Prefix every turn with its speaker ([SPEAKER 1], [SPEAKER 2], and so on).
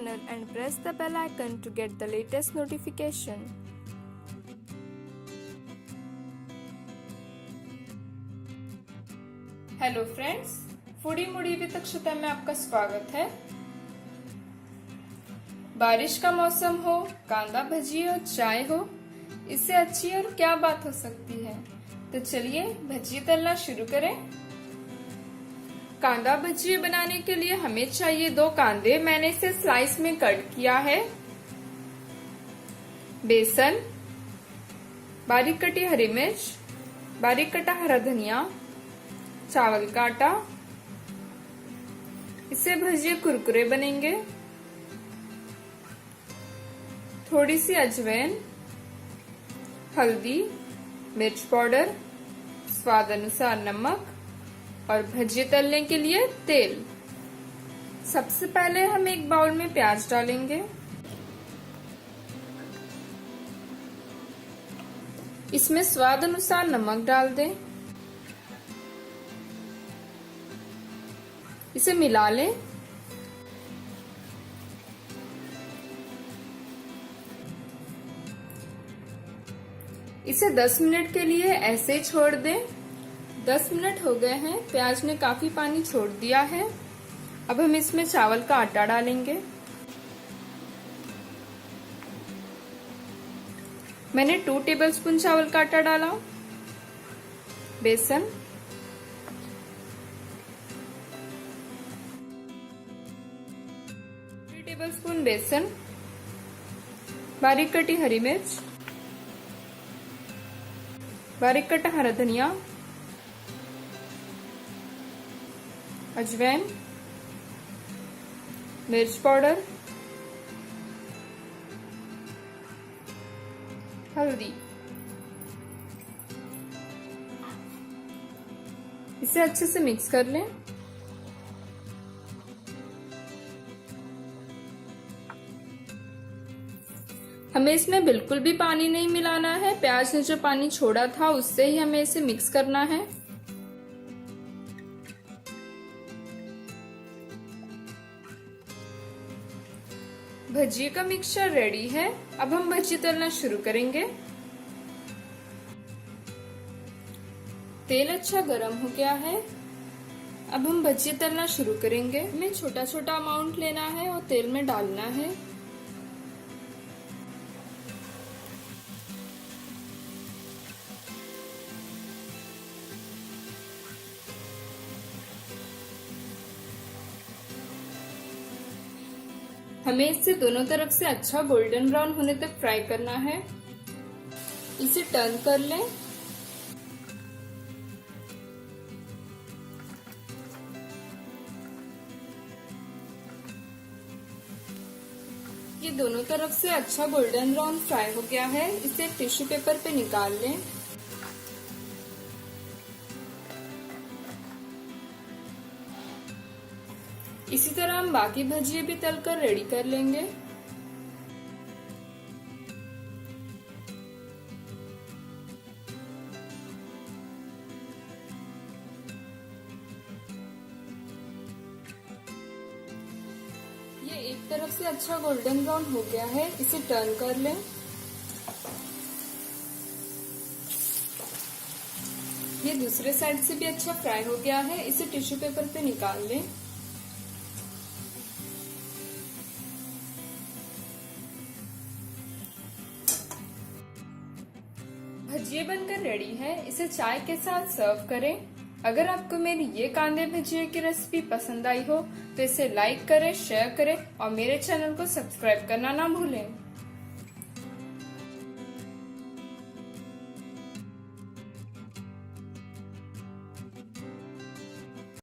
[SPEAKER 1] channel and press the bell icon to get the latest notification. Hello friends, foodie moody with Akshata में आपका स्वागत है। बारिश का मौसम हो, कांदा भजिया और चाय हो, इससे अच्छी और क्या बात हो सकती है। तो चलिए भजिया तलना शुरू करें। कांदा भजिया बनाने के लिए हमें चाहिए 2 कांदे, मैंने इसे स्लाइस में कट किया है। बेसन, बारीक कटी हरी मिर्च, बारीक कटा हरा धनिया, चावल का आटा। इससे भजिया कुरकुरे बनेंगे। थोड़ी सी अजवाइन, हल्दी, मिर्च पाउडर, स्वाद अनुसार नमक और भजिया तलने के लिए तेल। सबसे पहले हम एक बाउल में प्याज डालेंगे। इसमें स्वाद अनुसार नमक डाल दें। इसे मिला लें। इसे 10 मिनट के लिए ऐसे ही छोड़ दें। 10 मिनट हो गए हैं, प्याज ने काफी पानी छोड़ दिया है। अब हम इसमें चावल का आटा डालेंगे। मैंने 2 टेबलस्पून चावल का आटा डाला। बेसन, 3 टेबलस्पून बेसन, बारीक कटी हरी मिर्च, बारीक कटा हरा धनिया, अजवाइन, मिर्च पाउडर, हल्दी। इसे अच्छे से मिक्स कर लें। हमें इसमें बिल्कुल भी पानी नहीं मिलाना है। प्याज ने जो पानी छोड़ा था उससे ही हमें इसे मिक्स करना है। भजिया का मिक्सचर रेडी है। अब हम भजिया तलना शुरू करेंगे। तेल अच्छा गरम हो गया है। अब हम भजिया तलना शुरू करेंगे। हमें छोटा छोटा अमाउंट लेना है और तेल में डालना है। हमें इसे दोनों तरफ से अच्छा गोल्डन ब्राउन होने तक फ्राई करना है। इसे टर्न कर लें। ये दोनों तरफ से अच्छा गोल्डन ब्राउन फ्राई हो गया है। इसे टिश्यू पेपर पे निकाल लें। इसी तरह हम बाकी भजिया भी तलकर रेडी कर लेंगे। ये एक तरफ से अच्छा गोल्डन ब्राउन हो गया है। इसे टर्न कर लें। ये दूसरे साइड से भी अच्छा फ्राई हो गया है। इसे टिश्यू पेपर पे निकाल लें। भजिया बनकर रेडी है। इसे चाय के साथ सर्व करें। अगर आपको मेरी ये कांदे भजिया की रेसिपी पसंद आई हो तो इसे लाइक करें, शेयर करें और मेरे चैनल को सब्सक्राइब करना ना भूलें।